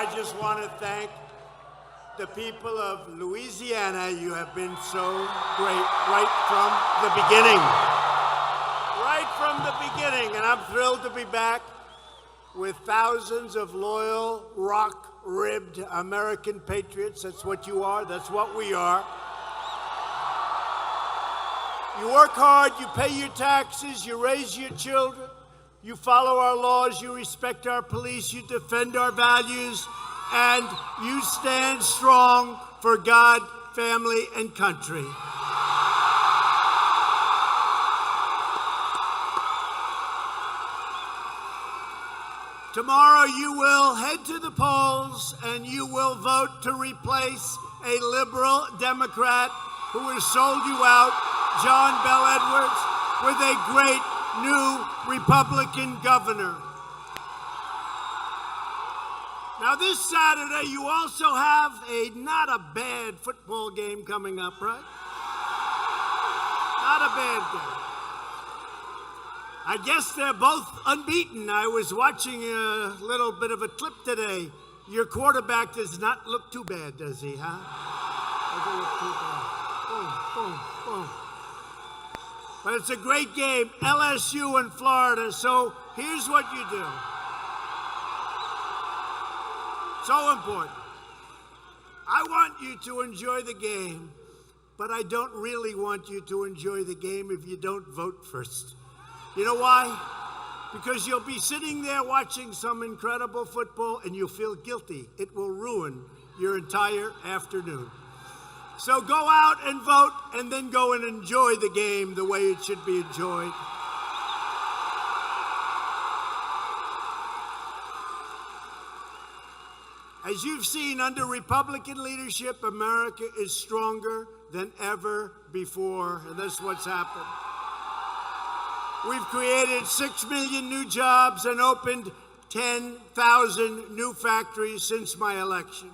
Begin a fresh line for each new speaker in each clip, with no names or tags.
I just want to thank the people of Louisiana. You have been so great right from the beginning. Right from the beginning. And I'm thrilled to be back with thousands of loyal, rock-ribbed American patriots. That's what you are. That's what we are. You work hard, you pay your taxes, you raise your children, you follow our laws, you respect our police, you defend our values, and you stand strong for God, family, and country. Tomorrow you will head to the polls and you will vote to replace a liberal Democrat who has sold you out, John Bel Edwards, with a great new Republican governor. Now this Saturday, you also have not a bad football game coming up, right? Not a bad game. I guess they're both unbeaten. I was watching a little bit of a clip today. Your quarterback does not look too bad, does he, huh? Doesn't look too bad. Boom, boom, boom. But it's a great game, LSU and Florida, so here's what you do. So important. I want you to enjoy the game, but I don't really want you to enjoy the game if you don't vote first. You know why? Because you'll be sitting there watching some incredible football and you'll feel guilty. It will ruin your entire afternoon. So go out and vote and then go and enjoy the game the way it should be enjoyed. As you've seen, under Republican leadership, America is stronger than ever before, and that's what's happened. We've created 6 million new jobs and opened 10,000 new factories since my election.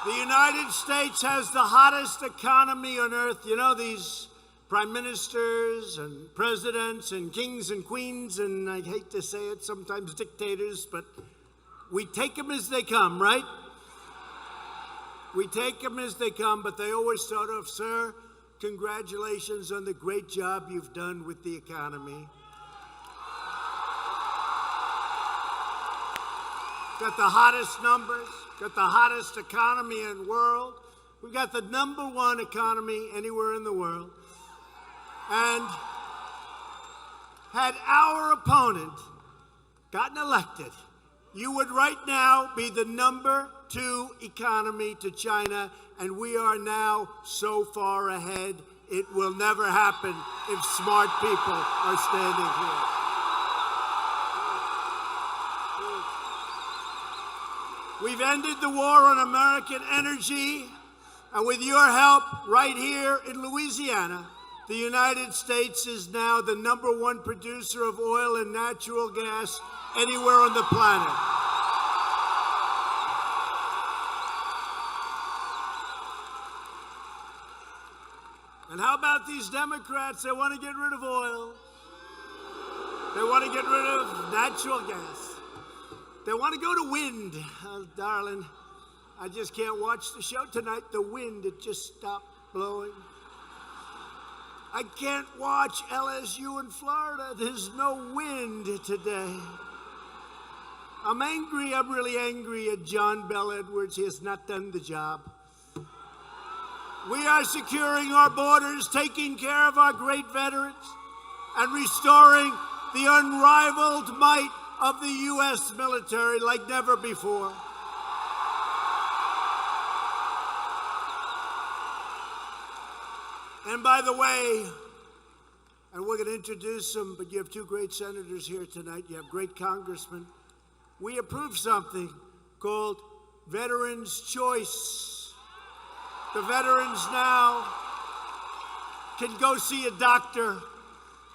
The United States has the hottest economy on earth. You know, these prime ministers and presidents and kings and queens, and I hate to say it, sometimes dictators, but we take them as they come, right? We take them as they come, but they always start off, sir, congratulations on the great job you've done with the economy. Got the hottest numbers, got the hottest economy in the world. We've got the #1 economy anywhere in the world. And had our opponent gotten elected, you would right now be the #2 economy to China, and we are now so far ahead, it will never happen if smart people are standing here. We've ended the war on American energy, and with your help right here in Louisiana, the United States is now the #1 producer of oil and natural gas anywhere on the planet. And how about these Democrats? They want to get rid of oil. They want to get rid of natural gas. They want to go to wind. Oh, darling, I just can't watch the show tonight. The wind, it just stopped blowing. I can't watch LSU in Florida. There's no wind today. I'm angry. I'm really angry at John Bel Edwards. He has not done the job. We are securing our borders, taking care of our great veterans, and restoring the unrivaled might of the U.S. military like never before. And by the way, and we're going to introduce them, but you have 2 great senators here tonight. You have great congressmen. We approved something called Veterans' Choice. The veterans now can go see a doctor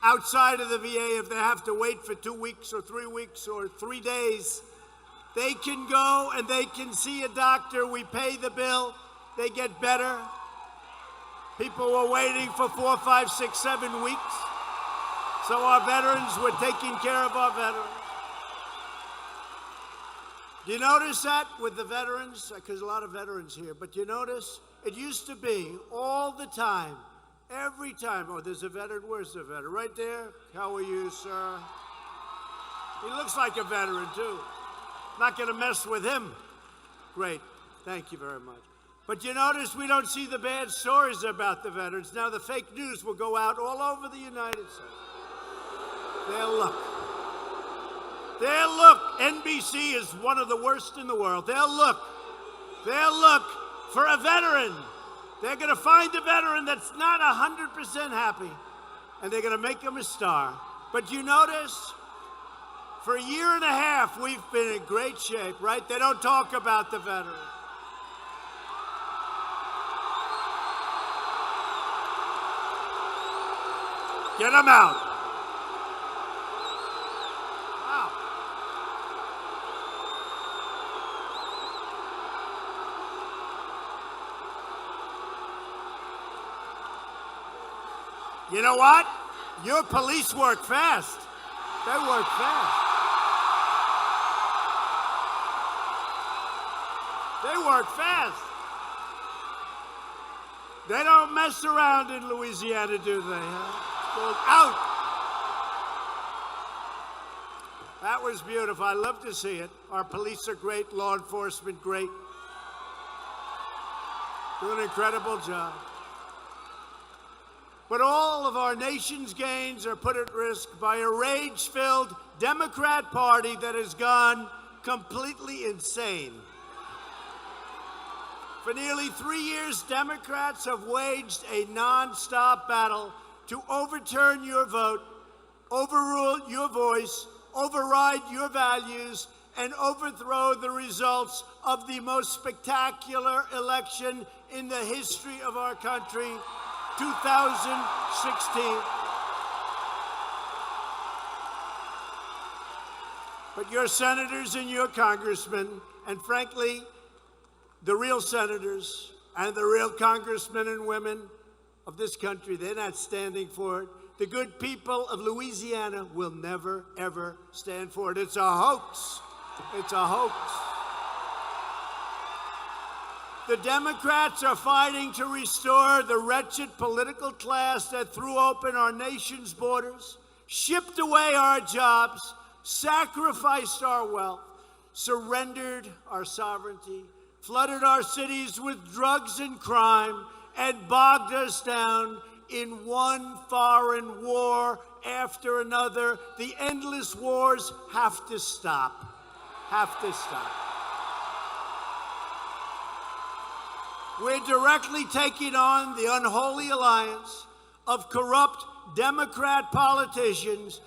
outside of the VA if they have to wait for 2 weeks or 3 weeks or 3 days. They can go and they can see a doctor. We pay the bill. They get better. People were waiting for 4, 5, 6, 7 weeks. So our veterans, we're taking care of our veterans. Do you notice that with the veterans? Because a lot of veterans here. But you notice it used to be all the time, every time. Oh, there's a veteran. Where's the veteran? Right there. How are you, sir? He looks like a veteran, too. Not going to mess with him. Great. Thank you very much. But you notice we don't see the bad stories about the veterans. Now the fake news will go out all over the United States. They'll look. They'll look. NBC is one of the worst in the world. They'll look. They'll look for a veteran. They're going to find a veteran that's not 100% happy, and they're going to make him a star. But you notice, for a year and a half, we've been in great shape, right? They don't talk about the veterans. Get them out. Wow. You know what? Your police work fast. They work fast. They work fast. They don't mess around in Louisiana, do they? Huh? Out. That was beautiful. I love to see it. Our police are great. Law enforcement, great. Do an incredible job. But all of our nation's gains are put at risk by a rage-filled Democrat Party that has gone completely insane. For nearly 3 years, Democrats have waged a nonstop battle to overturn your vote, overrule your voice, override your values, and overthrow the results of the most spectacular election in the history of our country, 2016. But your senators and your congressmen, and frankly, the real senators and the real congressmen and women of this country, they're not standing for it. The good people of Louisiana will never, ever stand for it. It's a hoax. It's a hoax. The Democrats are fighting to restore the wretched political class that threw open our nation's borders, shipped away our jobs, sacrificed our wealth, surrendered our sovereignty, flooded our cities with drugs and crime, and bogged us down in one foreign war after another. The endless wars have to stop. Have to stop. We're directly taking on the unholy alliance of corrupt Democrat politicians,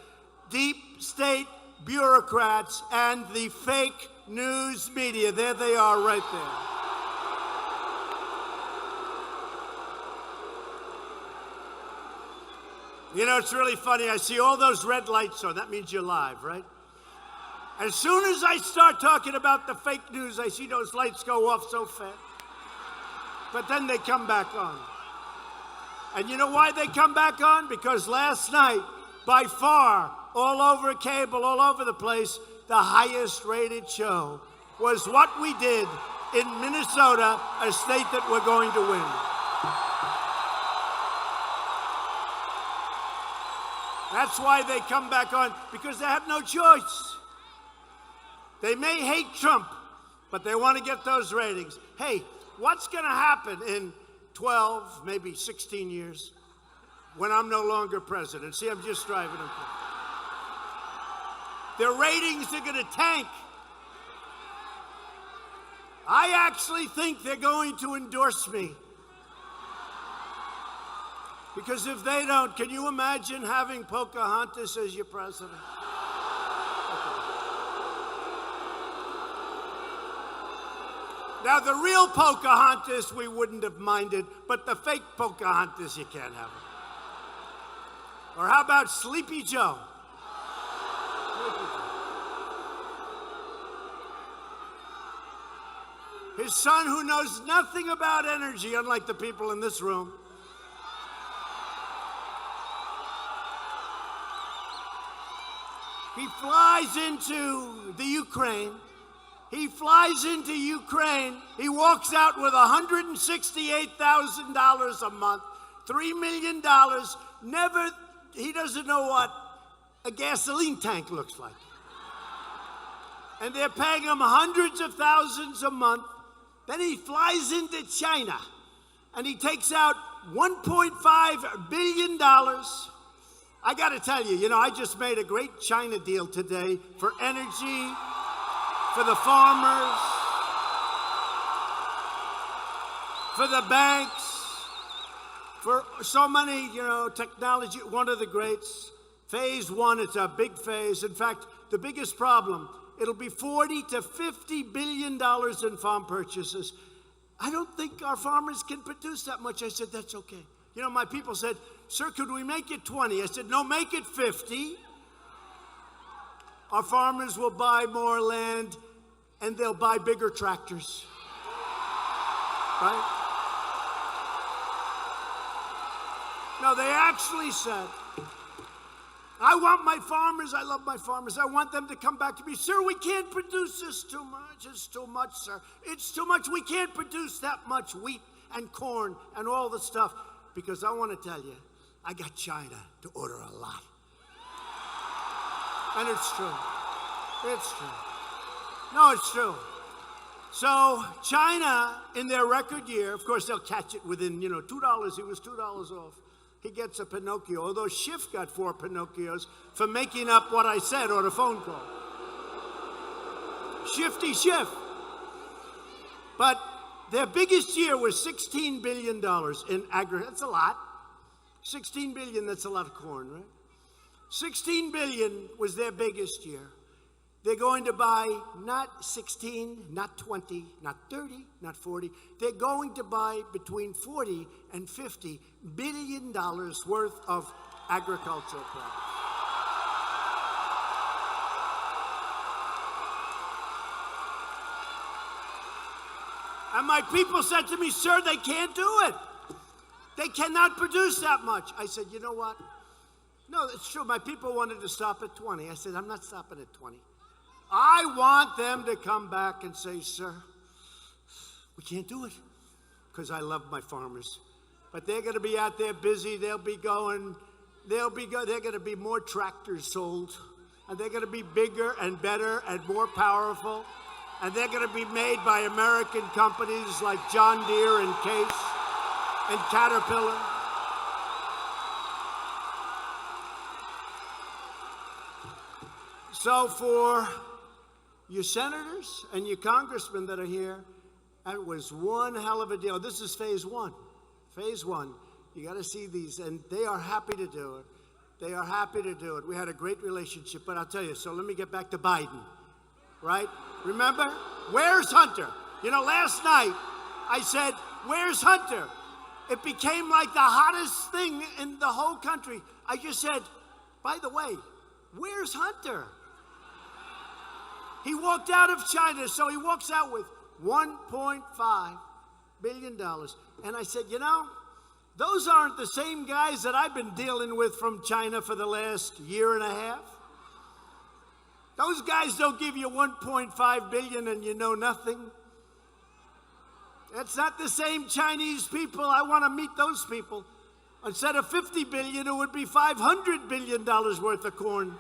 deep state bureaucrats, and the fake news media. There they are right there. You know, it's really funny. I see all those red lights on. That means you're live, right? As soon as I start talking about the fake news, I see those lights go off so fast. But then they come back on. And you know why they come back on? Because last night, by far, all over cable, all over the place, the highest rated show was what we did in Minnesota, a state that we're going to win. That's why they come back on, because they have no choice. They may hate Trump, but they want to get those ratings. Hey, what's going to happen in 12, maybe 16 years when I'm no longer president? See, I'm just driving them. Their ratings are going to tank. I actually think they're going to endorse me. Because if they don't, can you imagine having Pocahontas as your president? Okay. Now, the real Pocahontas, we wouldn't have minded, but the fake Pocahontas, you can't have it. Or how about Sleepy Joe? His son, who knows nothing about energy, unlike the people in this room. He flies into the Ukraine. He flies into Ukraine. He walks out with $168,000 a month, $3 million. He doesn't know what a gasoline tank looks like. And they're paying him hundreds of thousands a month. Then he flies into China and he takes out $1.5 billion. I got to tell you, I just made a great China deal today for energy, for the farmers, for the banks, for so many, technology, one of the greats. Phase one, it's a big phase. In fact, the biggest problem, it'll be $40 to $50 billion in farm purchases. I don't think our farmers can produce that much. I said, that's okay. My people said, sir, could we make it 20? I said, no, make it 50. Our farmers will buy more land and they'll buy bigger tractors. Right? No, they actually said, I want my farmers, I love my farmers, I want them to come back to me. Sir, we can't produce this too much. It's too much, sir. It's too much. We can't produce that much wheat and corn and all the stuff. Because I want to tell you, I got China to order a lot. And it's true. It's true. No, it's true. So China, in their record year, of course, they'll catch it within, $2. He was $2 off. He gets a Pinocchio, although Schiff got 4 Pinocchios for making up what I said on a phone call. Shifty Schiff. But their biggest year was $16 billion in aggregate. That's a lot. 16 billion, that's a lot of corn, right? 16 billion was their biggest year. They're going to buy not 16, not 20, not 30, not 40. They're going to buy between 40 and $50 billion worth of agricultural products. And my people said to me, sir, they can't do it. They cannot produce that much. I said, you know what? No, it's true. My people wanted to stop at 20. I said, I'm not stopping at 20. I want them to come back and say, sir, we can't do it, because I love my farmers. But they're going to be out there busy. They're going to be more tractors sold, and they're going to be bigger and better and more powerful, and they're going to be made by American companies like John Deere and Case and Caterpillar. So for your senators and your congressmen that are here, that was one hell of a deal. This is phase one. Phase one. You got to see these, and they are happy to do it. They are happy to do it. We had a great relationship, but I'll tell you, so let me get back to Biden, right? Remember? Where's Hunter? Last night I said, where's Hunter? It became like the hottest thing in the whole country. I just said, by the way, where's Hunter? He walked out of China, so he walks out with $1.5 billion. And I said, those aren't the same guys that I've been dealing with from China for the last year and a half. Those guys don't give you $1.5 billion and you know nothing. That's not the same Chinese people. I want to meet those people. Instead of $50 billion, it would be $500 billion worth of corn.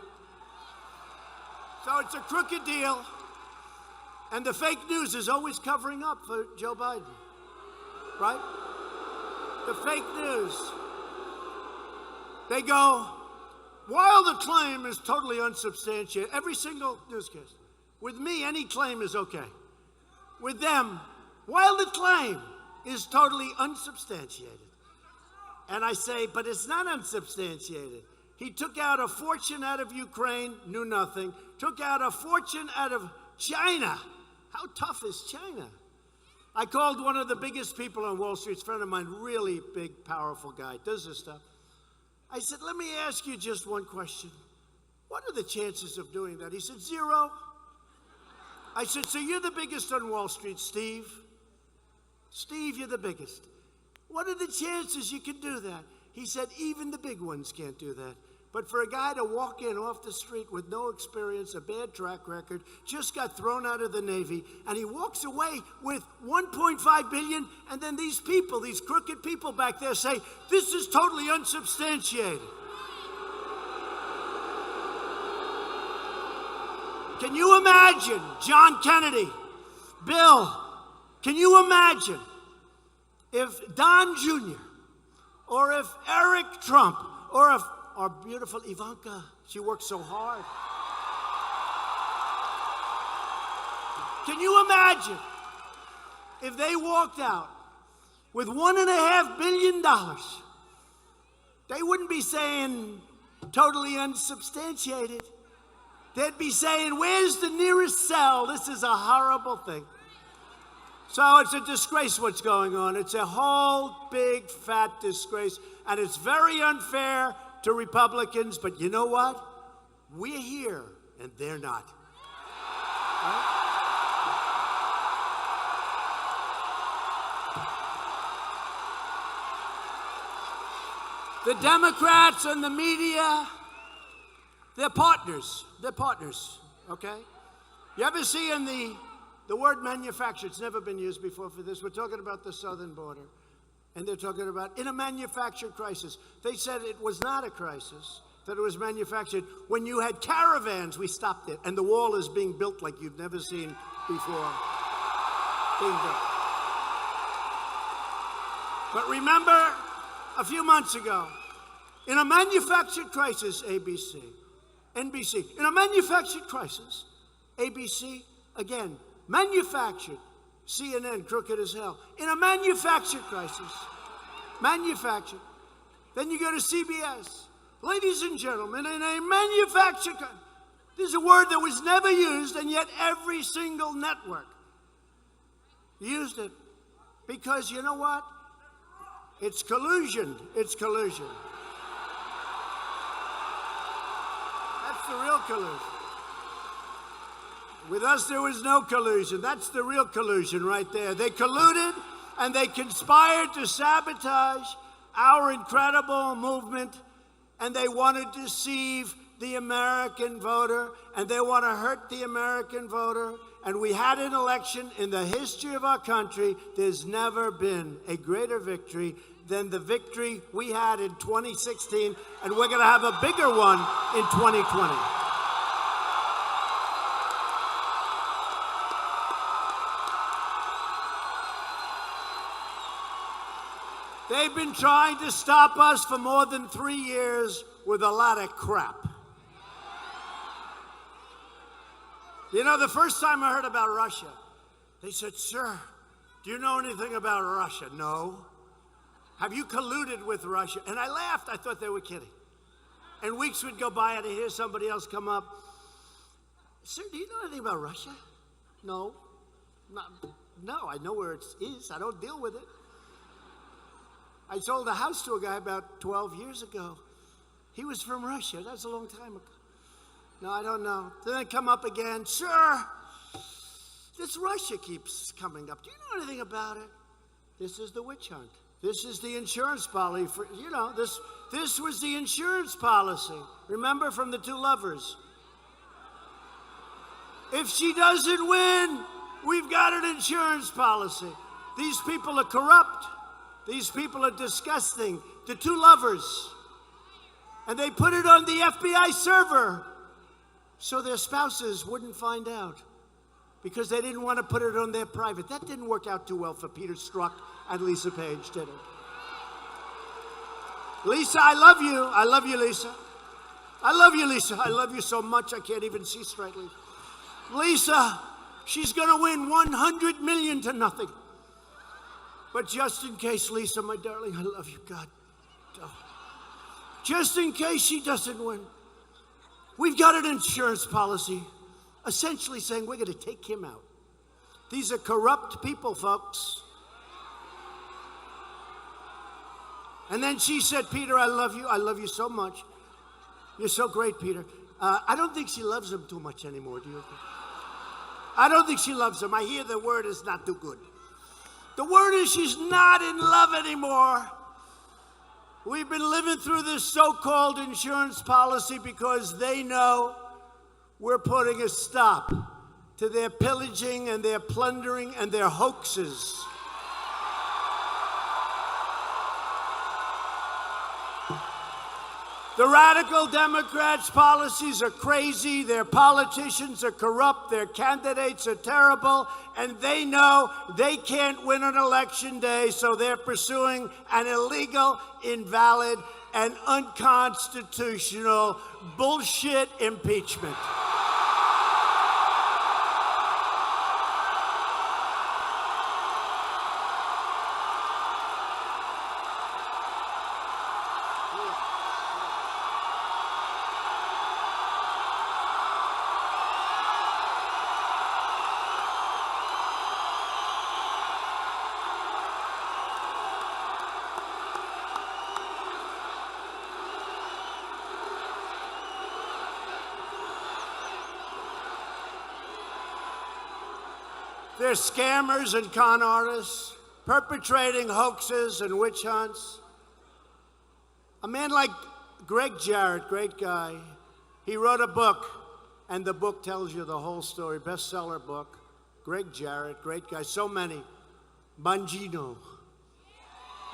So it's a crooked deal. And the fake news is always covering up for Joe Biden, right? The fake news. They go, while the claim is totally unsubstantiated, every single newscast. With me, any claim is okay. With them, while the claim is totally unsubstantiated. And I say, but it's not unsubstantiated. He took out a fortune out of Ukraine, knew nothing. Took out a fortune out of China. How tough is China? I called one of the biggest people on Wall Street, a friend of mine, really big, powerful guy, does this stuff. I said, let me ask you just one question. What are the chances of doing that? He said, 0. I said, so you're the biggest on Wall Street, Steve. Steve, you're the biggest. What are the chances you can do that? He said, even the big ones can't do that. But for a guy to walk in off the street with no experience, a bad track record, just got thrown out of the Navy, and he walks away with $1.5 billion, and then these people, these crooked people back there say, this is totally unsubstantiated. Can you imagine John Kennedy, Bill, can you imagine if Don Jr., or if Eric Trump, or if our beautiful Ivanka, she works so hard. Can you imagine if they walked out with $1.5 billion? They wouldn't be saying totally unsubstantiated. They'd be saying, where's the nearest cell? This is a horrible thing. So it's a disgrace what's going on. It's a whole big fat disgrace. And it's very unfair to Republicans, but you know what? We're here, and they're not. Right? The Democrats and the media, they're partners. They're partners, okay? You ever see in the word manufactured? It's never been used before for this. We're talking about the southern border. And they're talking about in a manufactured crisis. They said it was not a crisis, that it was manufactured. When you had caravans, we stopped it. And the wall is being built like you've never seen before. Being built. But remember, a few months ago, in a manufactured crisis, ABC, NBC, in a manufactured crisis, ABC, again, manufactured, CNN, crooked as hell. In a manufactured crisis, manufactured. Then you go to CBS. Ladies and gentlemen, in a manufactured crisis. There's a word that was never used, and yet every single network used it. Because you know what? It's collusion. It's collusion. That's the real collusion. With us, there was no collusion. That's the real collusion right there. They colluded and they conspired to sabotage our incredible movement, and they want to deceive the American voter, and they want to hurt the American voter. And we had an election in the history of our country. There's never been a greater victory than the victory we had in 2016, and we're going to have a bigger one in 2020. They've been trying to stop us for more than 3 years with a lot of crap. You know, the first time I heard about Russia, they said, sir, do you know anything about Russia? No. Have you colluded with Russia? And I laughed. I thought they were kidding. And weeks would go by and I'd hear somebody else come up. Sir, do you know anything about Russia? No. No, I know where it is. I don't deal with it. I sold a house to a guy about 12 years ago. He was from Russia. That was a long time ago. No, I don't know. Then they come up again. Sir, this Russia keeps coming up. Do you know anything about it? This is the witch hunt. This is the insurance policy. For, you know, this was the insurance policy. Remember, from the two lovers. If she doesn't win, we've got an insurance policy. These people are corrupt. These people are disgusting. The two lovers. And they put it on the FBI server so their spouses wouldn't find out, because they didn't want to put it on their private. That didn't work out too well for Peter Strzok and Lisa Page, did it? Lisa, I love you. I love you, Lisa. I love you, Lisa. I love you so much I can't even see straightly. Lisa, she's going to win 100 million to nothing. But just in case, Lisa, my darling, I love you, God. Oh. Just in case she doesn't win, we've got an insurance policy essentially saying we're going to take him out. These are corrupt people, folks. And then she said, Peter, I love you. I love you so much. You're so great, Peter. I don't think she loves him too much anymore, do you think? I don't think she loves him. I hear the word is not too good. The word is she's not in love anymore. We've been living through this so-called insurance policy because they know we're putting a stop to their pillaging and their plundering and their hoaxes. The radical Democrats' policies are crazy, their politicians are corrupt, their candidates are terrible, and they know they can't win an election day, so they're pursuing an illegal, invalid, and unconstitutional bullshit impeachment. They're scammers and con artists, perpetrating hoaxes and witch hunts. A man like Greg Jarrett, great guy, he wrote a book, and the book tells you the whole story, bestseller book. Greg Jarrett, great guy, so many. Bongino,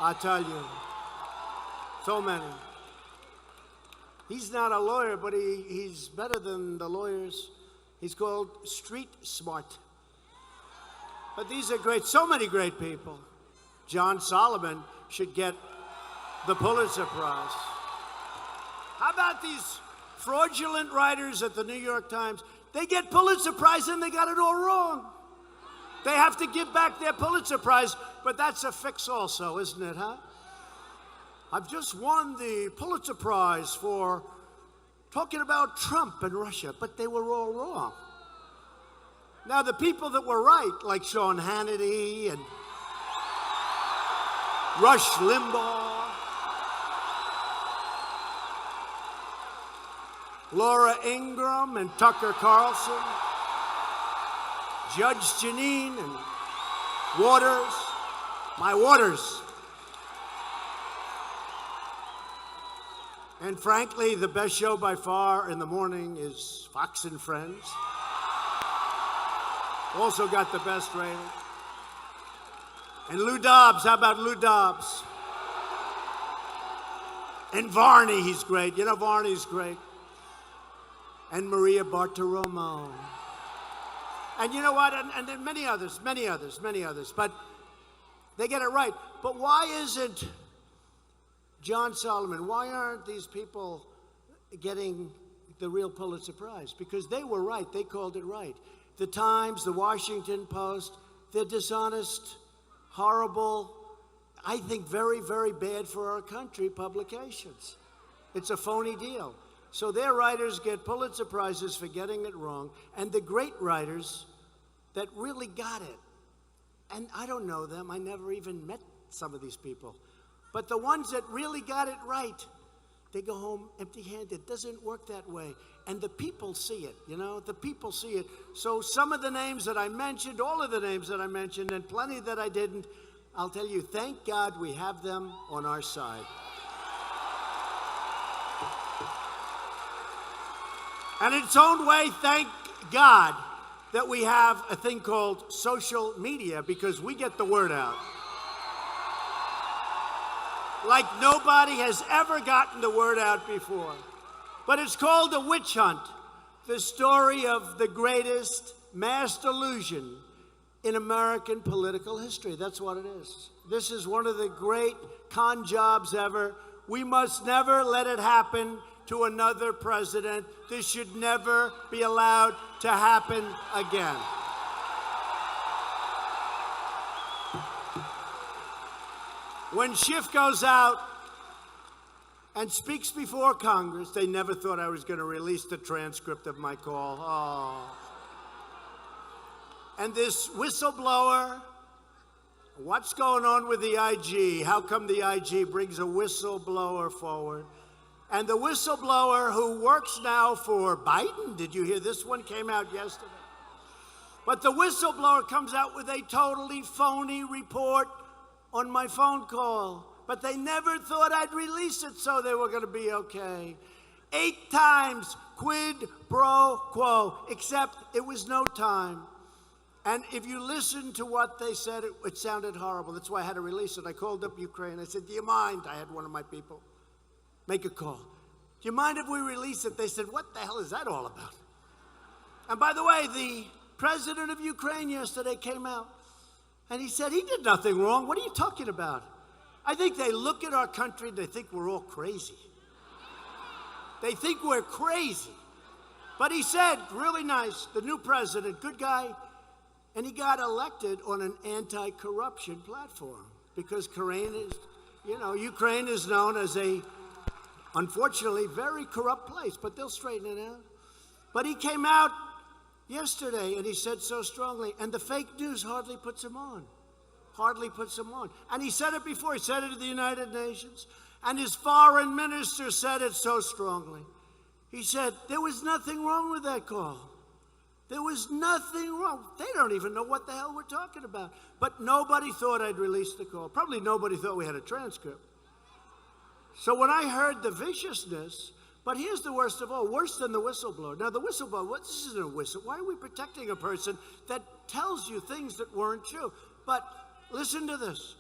I tell you, so many. He's not a lawyer, but he's better than the lawyers. He's called Street Smart. But these are great, so many great people. John Solomon should get the Pulitzer Prize. How about these fraudulent writers at the New York Times? They get Pulitzer Prize and they got it all wrong. They have to give back their Pulitzer Prize, but that's a fix also, isn't it, huh? I've just won the Pulitzer Prize for talking about Trump and Russia, but they were all wrong. Now, the people that were right, like Sean Hannity and Rush Limbaugh, Laura Ingraham and Tucker Carlson, Judge Jeanine and Waters, my Waters. And frankly, the best show by far in the morning is Fox and Friends. Also got the best rating. And Lou Dobbs, how about Lou Dobbs? And Varney, he's great. You know, Varney's great. And Maria Bartiromo. And you know what? And then many others. But they get it right. But why isn't John Solomon, why aren't these people getting the real Pulitzer Prize? Because they were right. They called it right. The Times, the Washington Post, they're dishonest, horrible, I think very, very bad for our country publications. It's a phony deal. So their writers get Pulitzer Prizes for getting it wrong, and the great writers that really got it, and I don't know them, I never even met some of these people, but the ones that really got it right, they go home empty-handed. It doesn't work that way. And the people see it, you know? The people see it. So some of the names that I mentioned, all of the names that I mentioned, and plenty that I didn't, I'll tell you, thank God we have them on our side. And in its own way, thank God that we have a thing called social media, because we get the word out like nobody has ever gotten the word out before. But it's called a witch hunt, the story of the greatest mass delusion in American political history. That's what it is. This is one of the great con jobs ever. We must never let it happen to another president. This should never be allowed to happen again. When Schiff goes out and speaks before Congress, they never thought I was going to release the transcript of my call. Oh. And this whistleblower, what's going on with the IG? How come the IG brings a whistleblower forward? And the whistleblower who works now for Biden, did you hear this one came out yesterday? But the whistleblower comes out with a totally phony report on my phone call But they never thought I'd release it so they were going to be okay. 8 times quid pro quo, except it was no time. And if you listen to what they said, it sounded horrible. That's why I had to release it. I called up Ukraine. I said, do you mind? I had one of my people make a call. Do you mind if we release it? They said, what the hell is that all about? And by the way, the president of Ukraine yesterday came out and he said he did nothing wrong. What are you talking about? I think they look at our country and they think we're all crazy. They think we're crazy. But he said, really nice, the new president, good guy, and he got elected on an anti-corruption platform because Ukraine is known as a, unfortunately, very corrupt place, but they'll straighten it out. But he came out yesterday and he said so strongly, and the fake news hardly puts him on. Hardly puts him on. And he said it before. He said it at the United Nations. And his foreign minister said it so strongly. He said, there was nothing wrong with that call. There was nothing wrong. They don't even know what the hell we're talking about. But nobody thought I'd release the call. Probably nobody thought we had a transcript. So when I heard the viciousness, but here's the worst of all, worse than the whistleblower. Now the whistleblower, this isn't a whistle. Why are we protecting a person that tells you things that weren't true? But listen to this.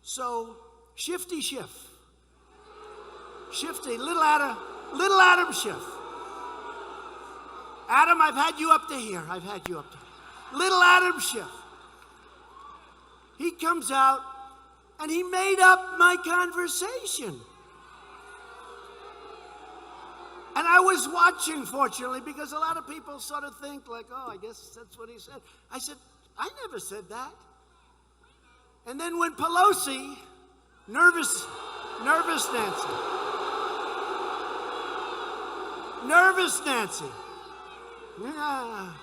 So Shifty Schiff. Shifty, little Adam Schiff. Adam, I've had you up to here. I've had you up to here. Little Adam Schiff. He comes out and he made up my conversation. And I was watching, fortunately, because a lot of people sort of think like, oh, I guess that's what he said. I said, I never said that. And then when Pelosi, nervous Nancy. Nervous Nancy. Yeah.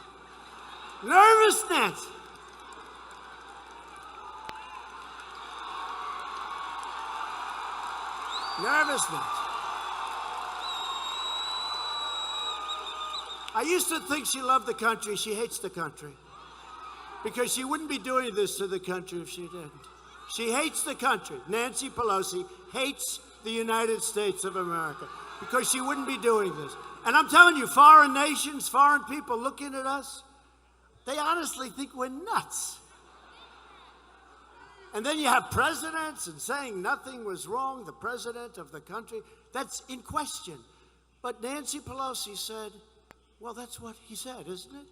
Nervous Nancy. Nervous Nancy. I used to think she loved the country. She hates the country. Because she wouldn't be doing this to the country if she didn't. She hates the country. Nancy Pelosi hates the United States of America because she wouldn't be doing this. And I'm telling you, foreign nations, foreign people looking at us, they honestly think we're nuts. And then you have presidents and saying nothing was wrong, the president of the country. That's in question. But Nancy Pelosi said, well, that's what he said, isn't it?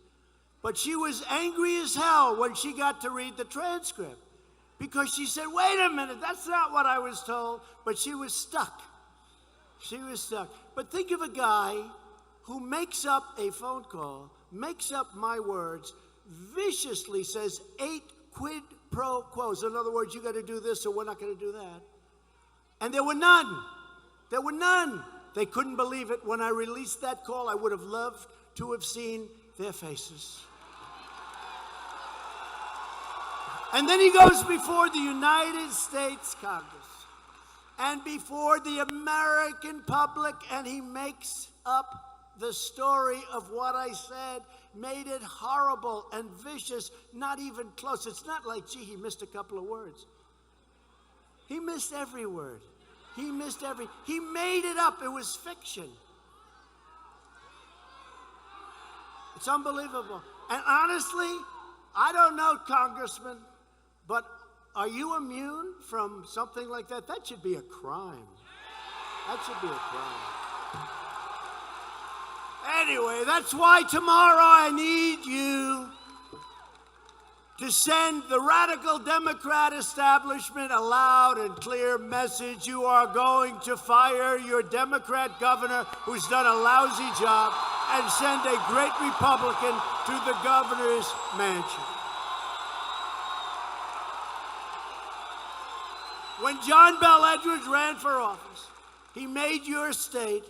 But she was angry as hell when she got to read the transcript because she said, wait a minute, that's not what I was told. But she was stuck. She was stuck. But think of a guy who makes up a phone call, makes up my words, viciously says 8 quid pro quos. In other words, you got to do this or we're not going to do that. And there were none. There were none. They couldn't believe it. When I released that call, I would have loved to have seen their faces. And then he goes before the United States Congress and before the American public, and he makes up the story of what I said, made it horrible and vicious, not even close. It's not like, gee, he missed a couple of words. He missed every word. He made it up. It was fiction. It's unbelievable. And honestly, I don't know, Congressman, but are you immune from something like that? That should be a crime. That should be a crime. Anyway, that's why tomorrow I need you to send the radical Democrat establishment a loud and clear message. You are going to fire your Democrat governor who's done a lousy job and send a great Republican to the governor's mansion. When John Bel Edwards ran for office, he made your state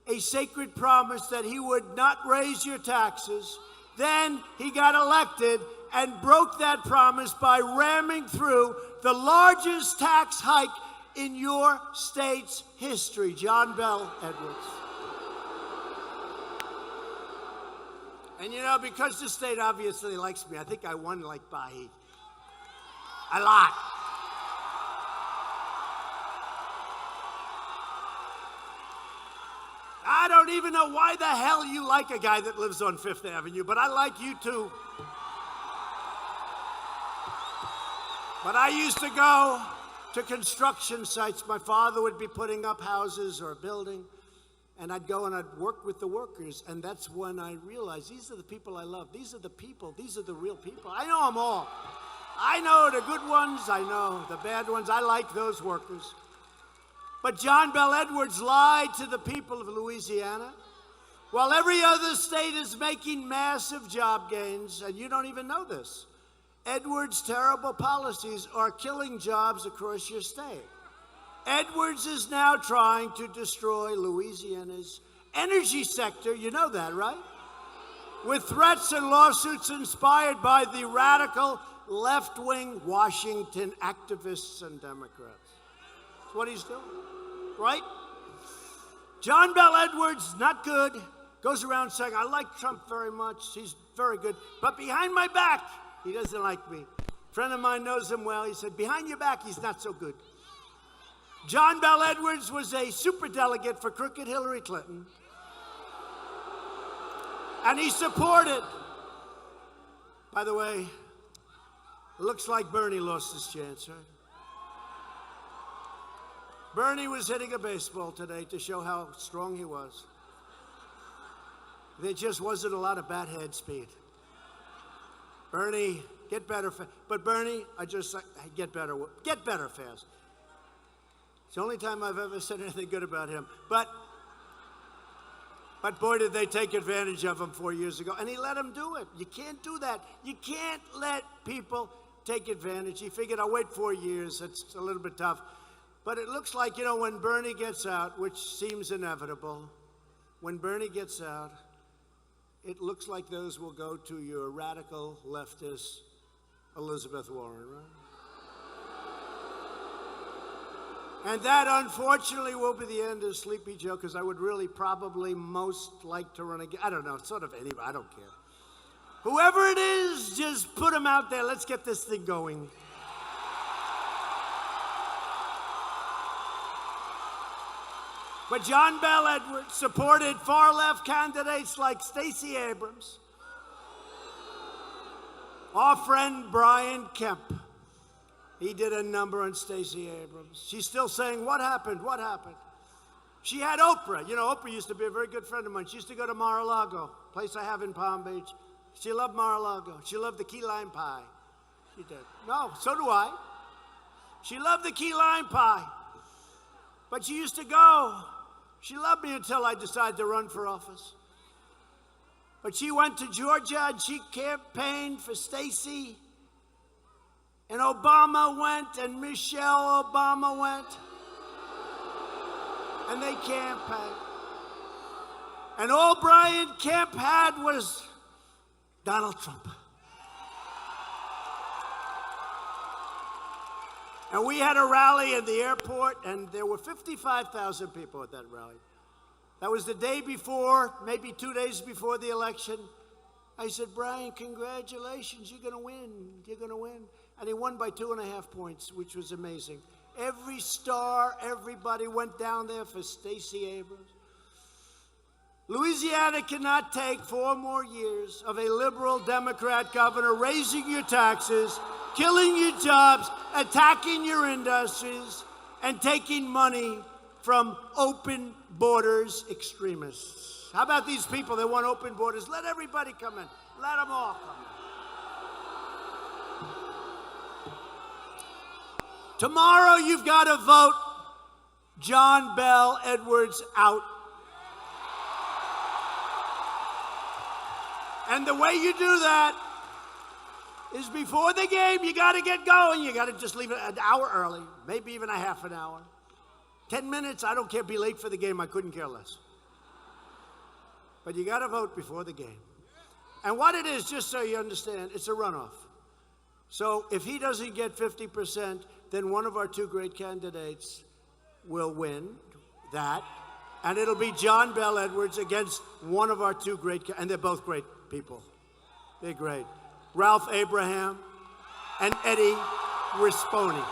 a sacred promise that he would not raise your taxes. Then he got elected and broke that promise by ramming through the largest tax hike in your state's history, John Bel Edwards. And you know, because the state obviously likes me, I think I won like by a lot. I don't even know why the hell you like a guy that lives on Fifth Avenue, but I like you too. But I used to go to construction sites. My father would be putting up houses or a building, and I'd go and I'd work with the workers, and that's when I realized these are the people I love. These are the people. These are the real people. I know them all. I know the good ones. I know the bad ones. I like those workers. But John Bel Edwards lied to the people of Louisiana while every other state is making massive job gains, and you don't even know this. Edwards' terrible policies are killing jobs across your state. Edwards is now trying to destroy Louisiana's energy sector. You know that, right? With threats and lawsuits inspired by the radical left-wing Washington activists and Democrats. That's what he's doing, right? John Bel Edwards, not good, goes around saying, I like Trump very much. He's very good. But behind my back, he doesn't like me. A friend of mine knows him well. He said, behind your back, he's not so good. John Bel Edwards was a superdelegate for crooked Hillary Clinton. And he supported. By the way, it looks like Bernie lost his chance, right? Bernie was hitting a baseball today to show how strong he was. There just wasn't a lot of bat head speed. Bernie, get better. But Bernie, I just say, hey, get better fast. It's the only time I've ever said anything good about him. But boy, did they take advantage of him 4 years ago. And he let him do it. You can't do that. You can't let people take advantage. He figured, I'll wait 4 years. It's a little bit tough. But it looks like, when Bernie gets out, which seems inevitable, when Bernie gets out, it looks like those will go to your radical leftist Elizabeth Warren, right? And that, unfortunately, will be the end of Sleepy Joe, because I would really probably most like to run again. I don't know, sort of anybody, I don't care. Whoever it is, just put him out there. Let's get this thing going. But John Bel Edwards supported far-left candidates like Stacey Abrams, our friend Brian Kemp. He did a number on Stacey Abrams. She's still saying, what happened? What happened? She had Oprah. Oprah used to be a very good friend of mine. She used to go to Mar-a-Lago, a place I have in Palm Beach. She loved Mar-a-Lago. She loved the key lime pie. She did. No, so do I. She loved the key lime pie. But she used to go. She loved me until I decided to run for office. But she went to Georgia and she campaigned for Stacey. And Obama went and Michelle Obama went. And they campaigned. And all Brian Kemp had was Donald Trump. And we had a rally in the airport, and there were 55,000 people at that rally. That was the day before, maybe 2 days before the election. I said, Brian, congratulations, you're going to win. You're going to win. And he won by 2.5 points, which was amazing. Every star, everybody went down there for Stacey Abrams. Louisiana cannot take 4 more years of a liberal Democrat governor raising your taxes, killing your jobs, attacking your industries, and taking money from open borders extremists. How about these people that want open borders? Let everybody come in. Let them all come in. Tomorrow you've got to vote John Bel Edwards out. And the way you do that is before the game, you got to get going. You got to just leave it an hour early, maybe even a half an hour. 10 minutes, I don't care, be late for the game, I couldn't care less. But you got to vote before the game. And what it is, just so you understand, it's a runoff. So if he doesn't get 50%, then one of our 2 great candidates will win that. And it'll be John Bel Edwards against one of our 2 great, and they're both great people. They're great. Ralph Abraham and Eddie Risponi.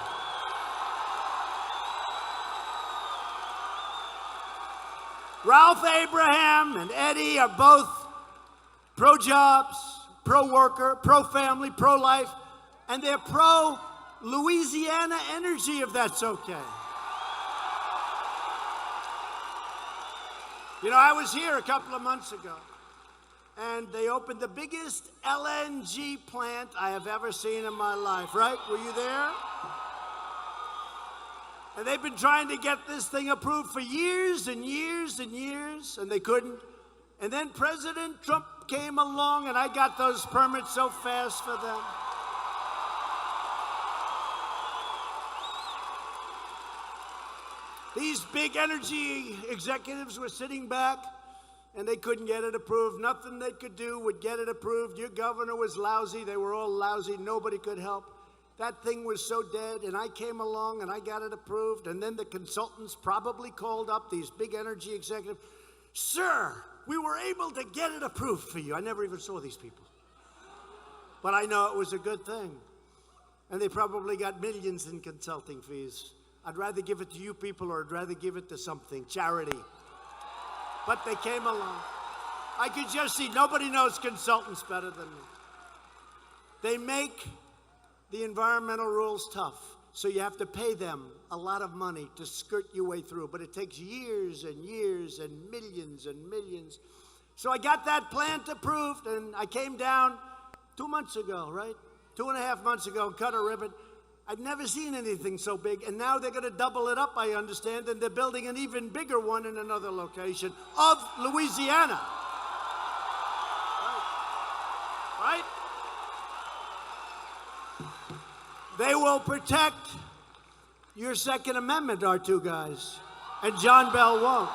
Ralph Abraham and Eddie are both pro-jobs, pro-worker, pro-family, pro-life, and they're pro-Louisiana energy, if that's okay. You know, I was here a couple of months ago, and they opened the biggest LNG plant I have ever seen in my life, right? Were you there? And they've been trying to get this thing approved for years and years and years, and they couldn't. And then President Trump came along, and I got those permits so fast for them. These big energy executives were sitting back, and they couldn't get it approved. Nothing they could do would get it approved. Your governor was lousy. They were all lousy. Nobody could help. That thing was so dead, and I came along, and I got it approved. And then the consultants probably called up these big energy executives. Sir, we were able to get it approved for you. I never even saw these people. But I know it was a good thing. And they probably got millions in consulting fees. I'd rather give it to you people, or I'd rather give it to something, charity. But they came along. I could just see, nobody knows consultants better than me. They make the environmental rules tough, so you have to pay them a lot of money to skirt your way through, but it takes years and years and millions and millions. So I got that plant approved, and I came down 2 months ago, right? 2.5 months ago, and cut a ribbon. I'd never seen anything so big, and now they're going to double it up, I understand, and they're building an even bigger one in another location of Louisiana. Right? They will protect your Second Amendment, our two guys, and John Bell won't.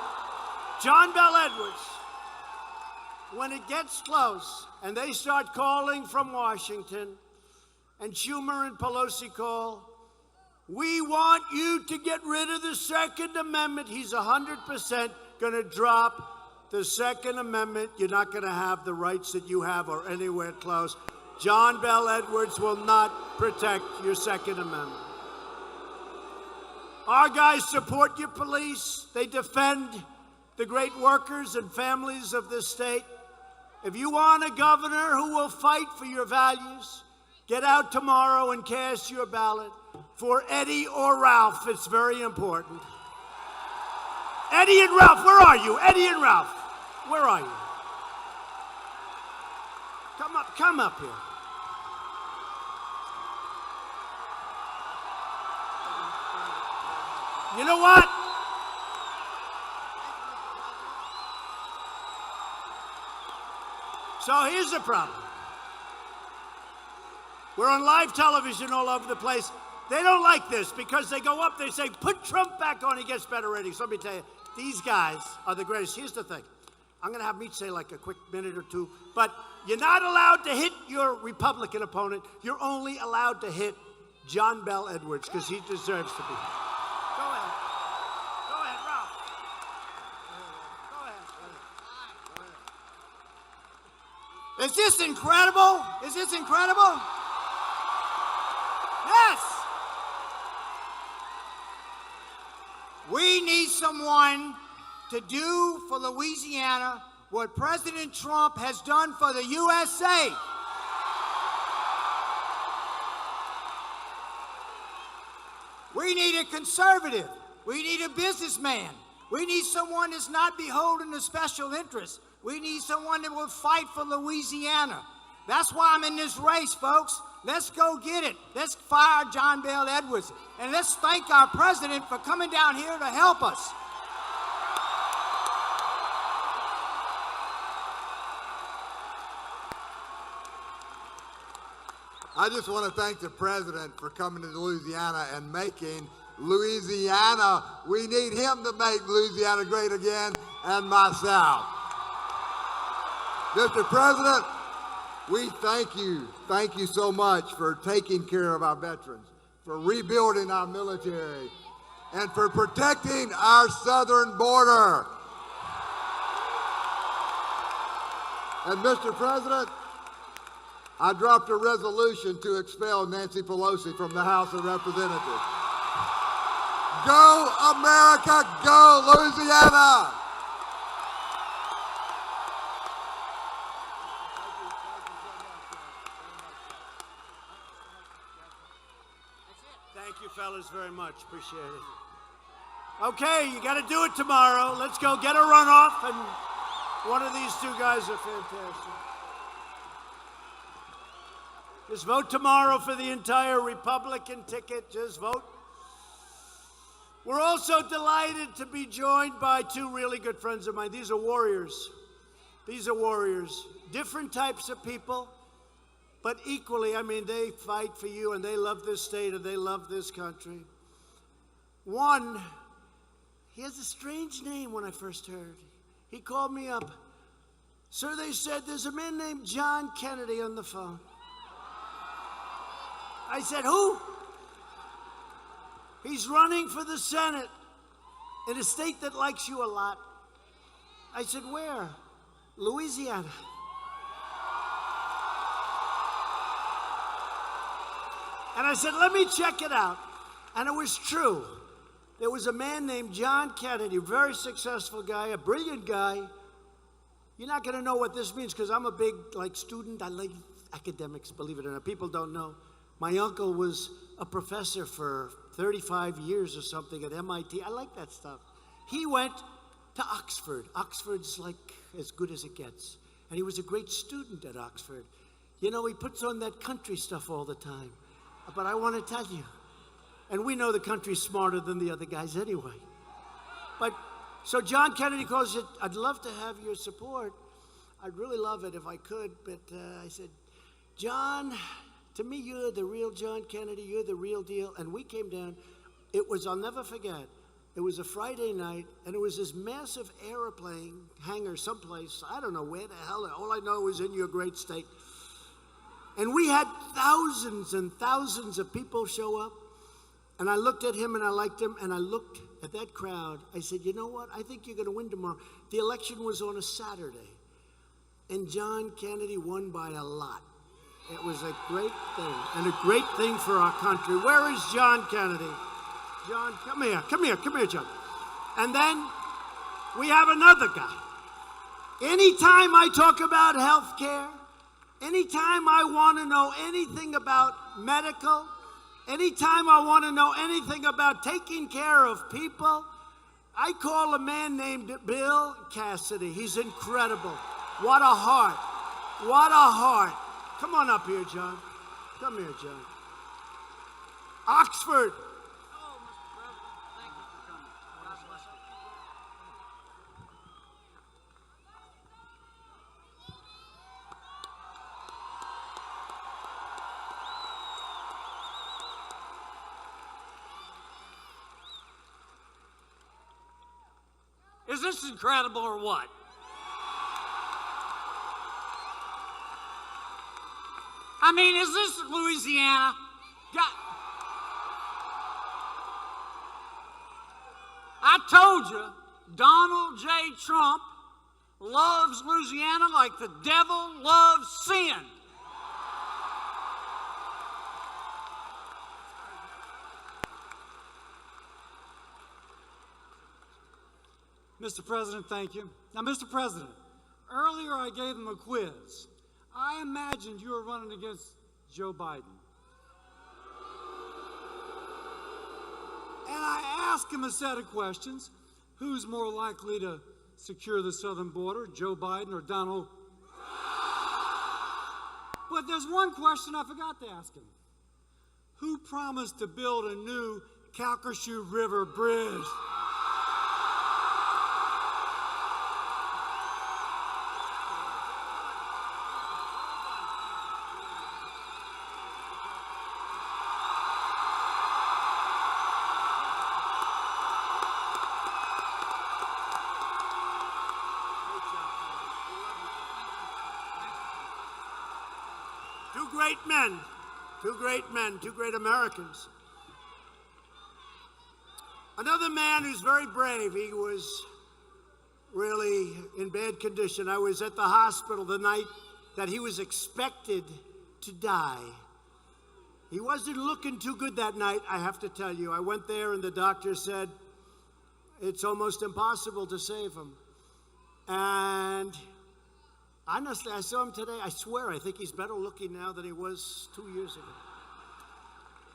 John Bell Edwards, when it gets close and they start calling from Washington, and Schumer and Pelosi call, we want you to get rid of the Second Amendment, he's 100% going to drop the Second Amendment. You're not going to have the rights that you have or anywhere close. John Bell Edwards will not protect your Second Amendment. Our guys support your police. They defend the great workers and families of this state. If you want a governor who will fight for your values, get out tomorrow and cast your ballot for Eddie or Ralph. It's very important. Eddie and Ralph, where are you? Eddie and Ralph, where are you? Come up here. You know what? So here's the problem. We're on live television all over the place. They don't like this because they go up, they say, put Trump back on, he gets better ratings. Let me tell you, these guys are the greatest. Here's the thing. I'm going to have me say like a quick minute or two, but you're not allowed to hit your Republican opponent. You're only allowed to hit John Bell Edwards because he deserves to be. Go ahead. Go ahead, Ralph. Go ahead.
Is this incredible? Is this incredible? Yes. We need someone to do for Louisiana what President Trump has done for the USA. We need a conservative. We need a businessman. We need someone that's not beholden to special interests. We need someone that will fight for Louisiana. That's why I'm in this race, folks. Let's go get it. Let's fire John Bell Edwards. And let's thank our president for coming down here to help us.
I just want to thank the president for coming to Louisiana and making Louisiana. We need him to make Louisiana great again, and myself. Mr. President, we thank you. Thank you so much for taking care of our veterans, for rebuilding our military, and for protecting our southern border. And Mr. President, I dropped a resolution to expel Nancy Pelosi from the House of Representatives. Go, America, go, Louisiana!
Thank you, fellas, very much. Appreciate it. Okay, you got to do it tomorrow. Let's go get a runoff, and one of these two guys are fantastic. Just vote tomorrow for the entire Republican ticket. Just vote. We're also delighted to be joined by two really good friends of mine. These are warriors. These are warriors. Different types of people, but equally, I mean, they fight for you, and they love this state, and they love this country. One, he has a strange name when I first heard. He called me up. Sir, they said, there's a man named John Kennedy on the phone. I said, who? He's running for the Senate in a state that likes you a lot. I said, where? Louisiana. And I said, let me check it out. And it was true. There was a man named John Kennedy, a very successful guy, a brilliant guy. You're not going to know what this means because I'm a big student. I like academics, believe it or not. People don't know. My uncle was a professor for 35 years or something at MIT. I like that stuff. He went to Oxford. Oxford's like as good as it gets. And he was a great student at Oxford. You know, he puts on that country stuff all the time. But I want to tell you, and we know the country's smarter than the other guys anyway. But, so John Kennedy calls it, I'd love to have your support. I'd really love it if I could. But I said, John, to me, you're the real John Kennedy. You're the real deal. And we came down. It was, I'll never forget, it was a Friday night, and it was this massive airplane hangar someplace. I don't know where the hell. All I know is in your great state. And we had thousands and thousands of people show up. And I looked at him, and I liked him, and I looked at that crowd. I said, you know what? I think you're going to win tomorrow. The election was on a Saturday, and John Kennedy won by a lot. It was a great thing, and a great thing for our country. Where is John Kennedy? John, come here, John. And then we have another guy. Anytime I talk about health care, anytime I want to know anything about medical, anytime I want to know anything about taking care of people, I call a man named Bill Cassidy. He's incredible. What a heart. What a heart. Come on up here, John. Come here, John. Oxford.
Oh, Mr. President, thank you for coming. God bless you. Is this incredible or what? I mean, is this Louisiana? I told you, Donald J. Trump loves Louisiana like the devil loves sin. Mr. President, thank you. Now, Mr. President, earlier I gave him a quiz. I imagined you were running against Joe Biden. And I asked him a set of questions. Who's more likely to secure the southern border, Joe Biden or Donald? But there's one question I forgot to ask him. Who promised to build a new Calcasieu River bridge?
Two great Americans. Another man who's very brave. He was really in bad condition. I was at the hospital the night that he was expected to die. He wasn't looking too good that night, I have to tell you. I went there and the doctor said, it's almost impossible to save him. And honestly, I saw him today. I swear, I think he's better looking now than he was 2 years ago.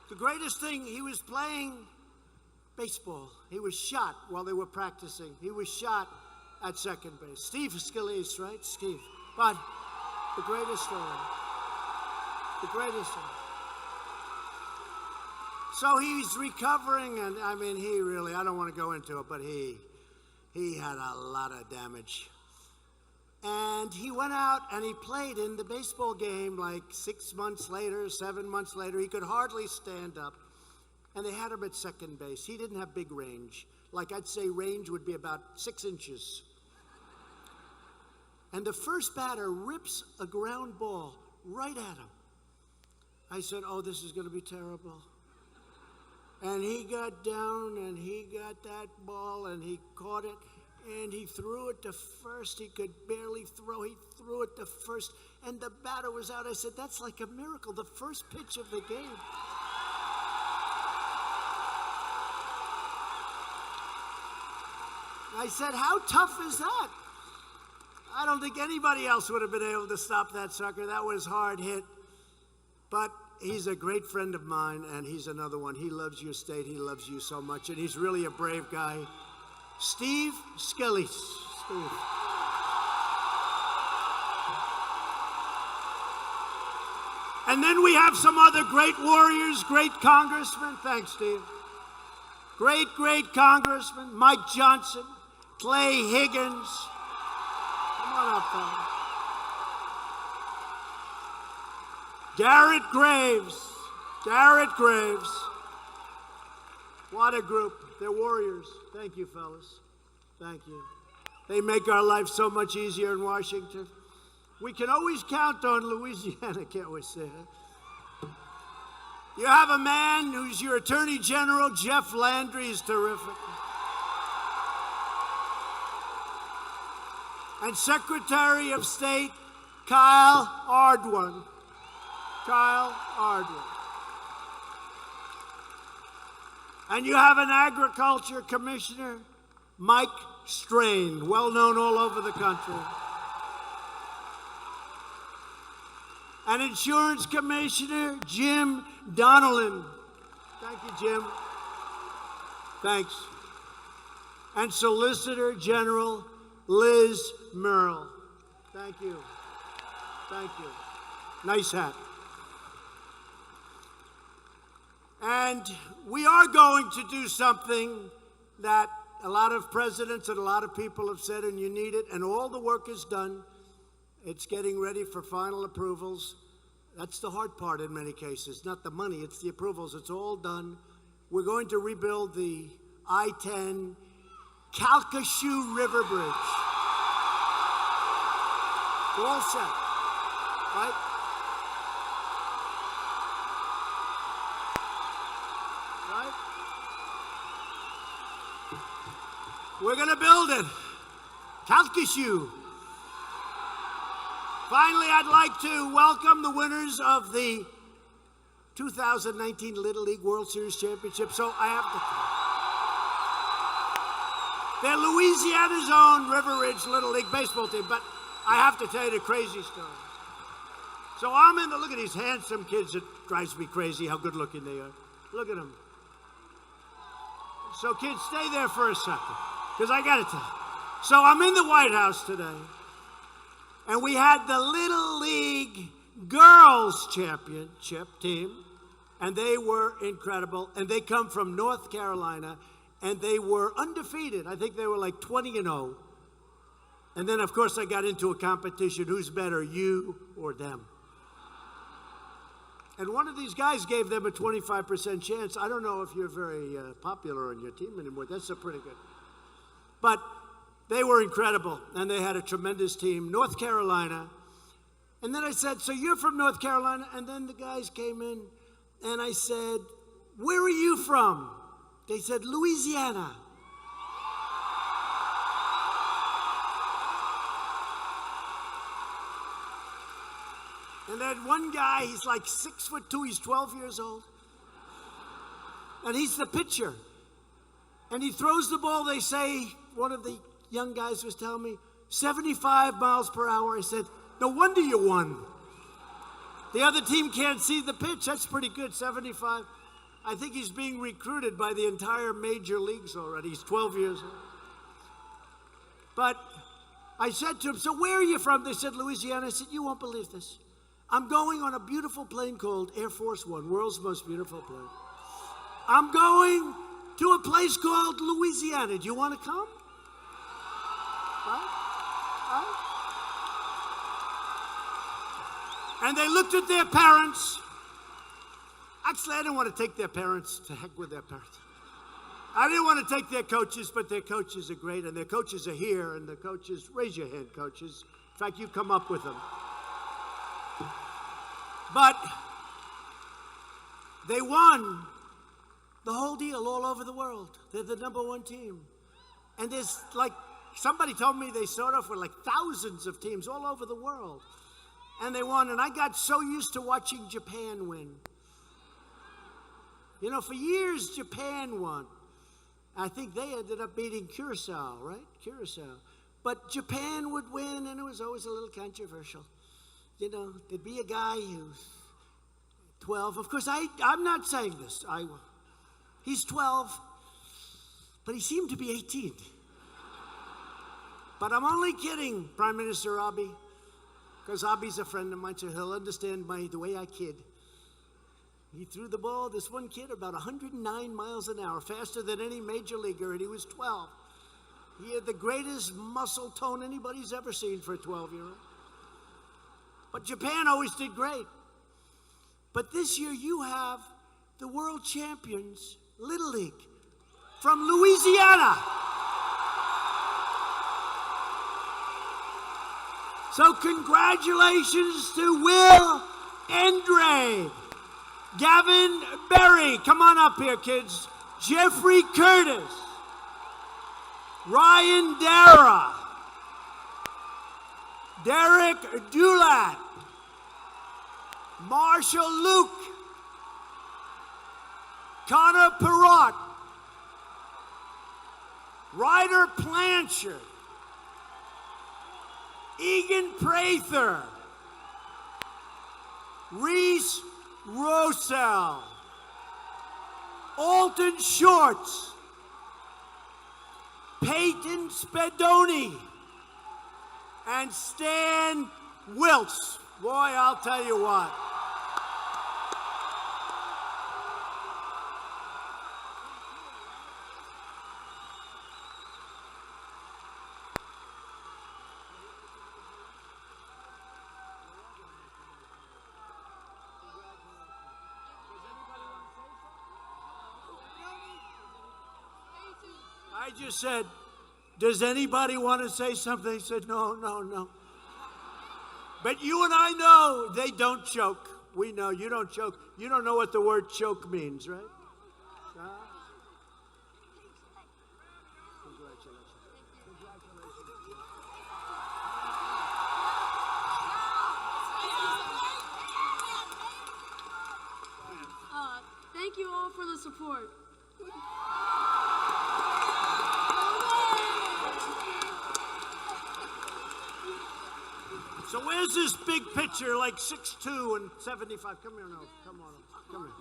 The greatest thing, he was playing baseball. He was shot while they were practicing. He was shot at second base. Steve Scalise, right? Steve. But the greatest story. The greatest story. So he's recovering, and I mean, he really, I don't want to go into it, but he had a lot of damage. And he went out and he played in the baseball game like 6 months later, 7 months later. He could hardly stand up. And they had him at second base. He didn't have big range. Like I'd say range would be about 6 inches. And the first batter rips a ground ball right at him. I said, oh, this is going to be terrible. And he got down and he got that ball and he caught it. And he threw it to first. He could barely throw. He threw it to first. And the batter was out. I said, that's like a miracle. The first pitch of the game. I said, how tough is that? I don't think anybody else would have been able to stop that sucker. That was hard hit. But he's a great friend of mine, and he's another one. He loves your state. He loves you so much, and he's really a brave guy. Steve Scalise. Steve. And then we have some other great warriors, great congressmen. Thanks, Steve. Great congressman, Mike Johnson, Clay Higgins. Come on up, fellas. Garrett Graves. What a group. They're warriors. Thank you, fellas. Thank you. They make our life so much easier in Washington. We can always count on Louisiana, can't we say that? You have a man who's your Attorney General, Jeff Landry, is terrific. And Secretary of State, Kyle Ardwan. And you have an Agriculture Commissioner, Mike Strain, well known all over the country. An Insurance Commissioner, Jim Donnellan. Thank you, Jim. Thanks. And Solicitor General, Liz Merle. Thank you. Thank you. Nice hat. And we are going to do something that a lot of presidents and a lot of people have said, and you need it, and all the work is done. It's getting ready for final approvals. That's the hard part in many cases. Not the money, it's the approvals. It's all done. We're going to rebuild the I-10 Calcasieu River Bridge. We're all set, right? We're going to build it. Calcasieu. Finally, I'd like to welcome the winners of the 2019 Little League World Series Championship. So I have to. They're Louisiana's own River Ridge Little League baseball team, but I have to tell you the crazy story. So I'm in the, look at these handsome kids. It drives me crazy how good looking they are. Look at them. So kids, stay there for a second, because I got to tell you. So I'm in the White House today, and we had the Little League Girls Championship team, and they were incredible, and they come from North Carolina, and they were undefeated. I think they were like 20-0. And then, of course, I got into a competition. Who's better, you or them? And one of these guys gave them a 25% chance. I don't know if you're very popular on your team anymore. That's a pretty good. But they were incredible, and they had a tremendous team. North Carolina. And then I said, so you're from North Carolina? And then the guys came in, and I said, where are you from? They said, Louisiana. And then one guy, he's like 6'2", he's 12 years old. And he's the pitcher. And he throws the ball, they say, one of the young guys was telling me, 75 miles per hour. I said, no wonder you won. The other team can't see the pitch. That's pretty good, 75. I think he's being recruited by the entire major leagues already. He's 12 years old. But I said to him, so where are you from? They said, Louisiana. I said, you won't believe this. I'm going on a beautiful plane called Air Force One, world's most beautiful plane. I'm going to a place called Louisiana. Do you want to come? Right? And they looked at their parents. Actually, I didn't want to take their parents. To heck with their parents. I didn't want to take their coaches, but their coaches are great, and their coaches are here, and the coaches, raise your hand, coaches. In fact, you come up with them. But they won the whole deal all over the world. They're the #1 team. And there's like, somebody told me they started off with like thousands of teams all over the world. And they won, and I got so used to watching Japan win. You know, for years, Japan won. I think they ended up beating Curacao, right? Curacao. But Japan would win, and it was always a little controversial. You know, there'd be a guy who's 12. Of course, I'm not saying this. He's 12, but he seemed to be 18. But I'm only kidding, Prime Minister Abe, because Abe's a friend of mine, so he'll understand the way I kid. He threw the ball, this one kid, about 109 miles an hour, faster than any major leaguer, and he was 12. He had the greatest muscle tone anybody's ever seen for a 12-year-old. But Japan always did great. But this year you have the world champions, Little League, from Louisiana. So congratulations to Will Andrade, Gavin Berry, come on up here, kids. Jeffrey Curtis, Ryan Dara, Derek Dulat, Marshall Luke, Connor Perrott, Ryder Blanchard, Egan Prather, Reese Rosell, Alton Shorts, Peyton Spadoni, and Stan Wiltz. Boy, I'll tell you what. I just said, does anybody want to say something? They said, no, no, no. But you and I know they don't choke. We know you don't choke. You don't know what the word choke means, right? Congratulations.
Thank you all for the support.
So where's this big picture, like 6'2" and 75? Come here, no, come on, come here.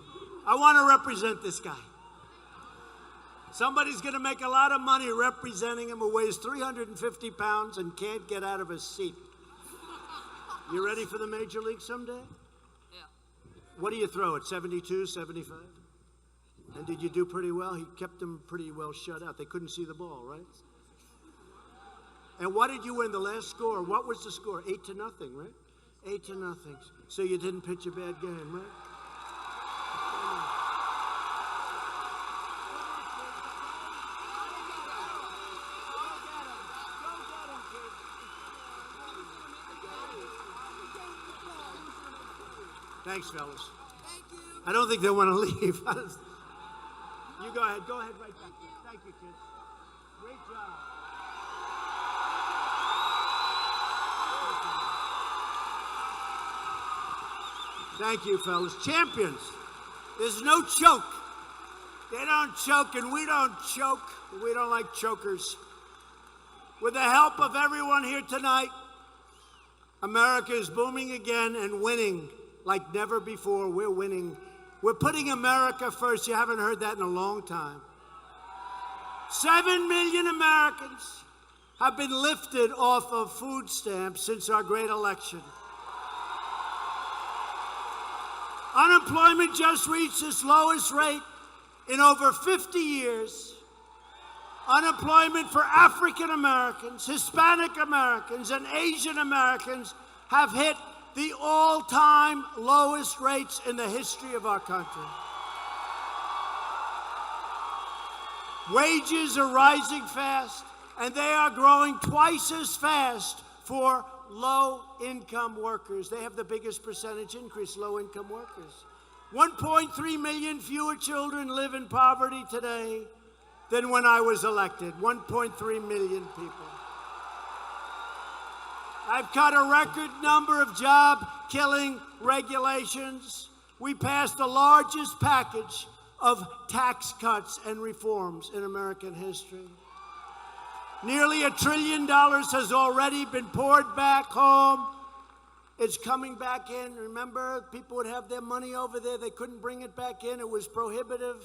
I want to represent this guy. Somebody's going to make a lot of money representing him who weighs 350 pounds and can't get out of his seat. You ready for the major league someday?
Yeah.
What do you throw at 72, 75? And did you do pretty well? He kept them pretty well shut out. They couldn't see the ball, right? And what did you win the last score? What was the score? 8-0, right? 8-0. So you didn't pitch a bad game, right? Thanks, fellas.
Thank you.
I don't think they want to leave. You go ahead. Go ahead right back there. Thank you, kids. Great job. Thank you, fellas. Champions. There's no choke. They don't choke, and we don't choke. We don't like chokers. With the help of everyone here tonight, America is booming again and winning like never before. We're winning We're putting America first. You haven't heard that in a long time. 7 million Americans have been lifted off of food stamps since our great election. Unemployment just reached its lowest rate in over 50 years. Unemployment for African Americans, Hispanic Americans, and Asian Americans have hit the all-time lowest rates in the history of our country. Wages are rising fast, and they are growing twice as fast for low-income workers. They have the biggest percentage increase, low-income workers. 1.3 million fewer children live in poverty today than when I was elected. 1.3 million people. I've cut a record number of job-killing regulations. We passed the largest package of tax cuts and reforms in American history. Nearly $1 trillion has already been poured back home. It's coming back in. Remember, people would have their money over there. They couldn't bring it back in. It was prohibitive.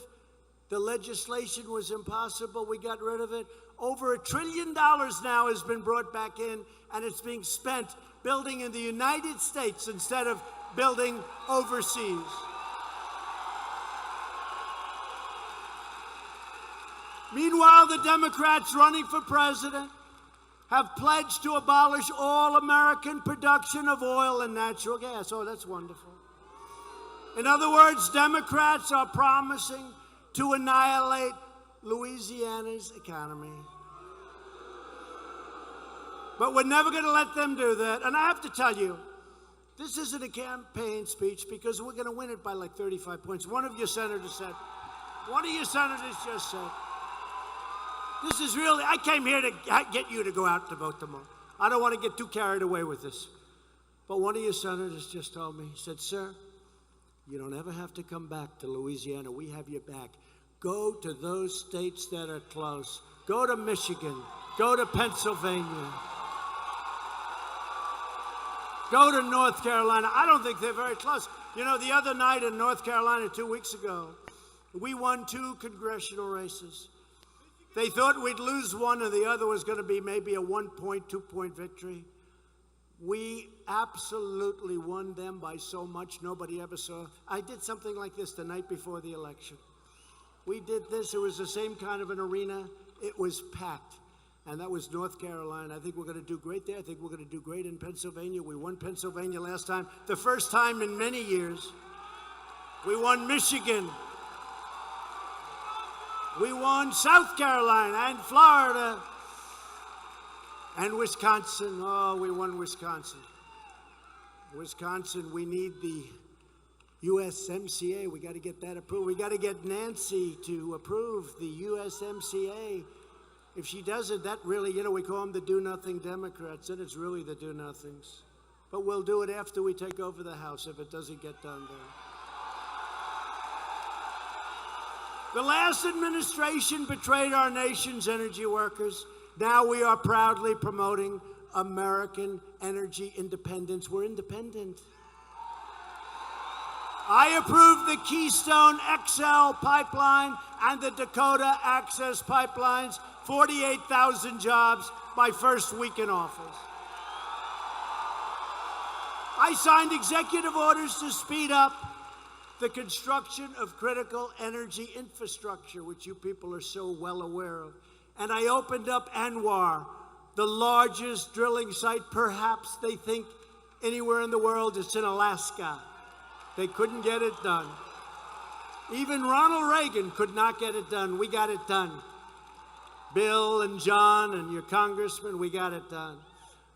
The legislation was impossible. We got rid of it. Over $1 trillion now has been brought back in, and it's being spent building in the United States instead of building overseas. Meanwhile, the Democrats running for president have pledged to abolish all American production of oil and natural gas. Oh, that's wonderful. In other words, Democrats are promising to annihilate Louisiana's economy. But we're never going to let them do that. And I have to tell you, this isn't a campaign speech because we're going to win it by like 35 points. One of your senators just said, this is really, I came here to get you to go out to vote tomorrow. I don't want to get too carried away with this. But one of your senators just told me, he said, sir, you don't ever have to come back to Louisiana. We have your back. Go to those states that are close. Go to Michigan. Go to Pennsylvania. Go to North Carolina. I don't think they're very close. You know, the other night in North Carolina 2 weeks ago, we won 2 congressional races. They thought we'd lose one and the other was going to be maybe a 1-point, 2-point victory. We absolutely won them by so much nobody ever saw. I did something like this the night before the election. We did this. It was the same kind of an arena. It was packed. And that was North Carolina. I think we're going to do great there. I think we're going to do great in Pennsylvania. We won Pennsylvania last time, the first time in many years. We won Michigan. We won South Carolina and Florida and Wisconsin. Oh, we won Wisconsin. Wisconsin, we need the USMCA. We got to get that approved. We got to get Nancy to approve the USMCA. If she doesn't, that really, you know, we call them the do-nothing Democrats, and it's really the do-nothings. But we'll do it after we take over the House if it doesn't get done there. The last administration betrayed our nation's energy workers. Now we are proudly promoting American energy independence. We're independent. I approved the Keystone XL pipeline and the Dakota Access pipelines, 48,000 jobs my first week in office. I signed executive orders to speed up the construction of critical energy infrastructure, which you people are so well aware of. And I opened up ANWR, the largest drilling site, perhaps they think, anywhere in the world. It's in Alaska. They couldn't get it done. Even Ronald Reagan could not get it done. We got it done. Bill and John and your congressman, we got it done.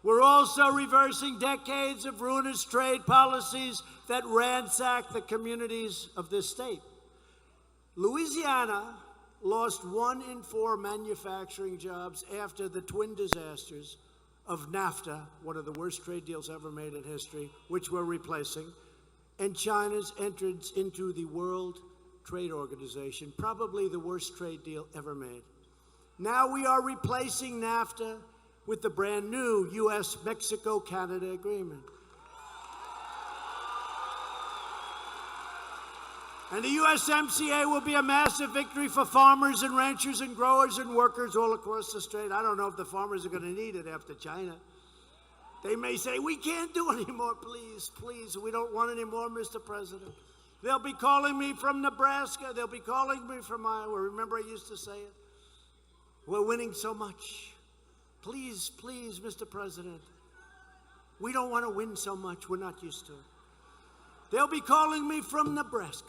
We're also reversing decades of ruinous trade policies that ransack the communities of this state. Louisiana lost 1 in 4 manufacturing jobs after the twin disasters of NAFTA, one of the worst trade deals ever made in history, which we're replacing, and China's entrance into the World Trade Organization, probably the worst trade deal ever made. Now we are replacing NAFTA with the brand new U.S.-Mexico-Canada agreement. And the USMCA will be a massive victory for farmers and ranchers and growers and workers all across the state. I don't know if the farmers are going to need it after China. They may say, we can't do anymore, please, please. We don't want any more, Mr. President. They'll be calling me from Nebraska. They'll be calling me from Iowa. Remember I used to say it? We're winning so much. Please, please, Mr. President. We don't want to win so much. We're not used to it. They'll be calling me from Nebraska.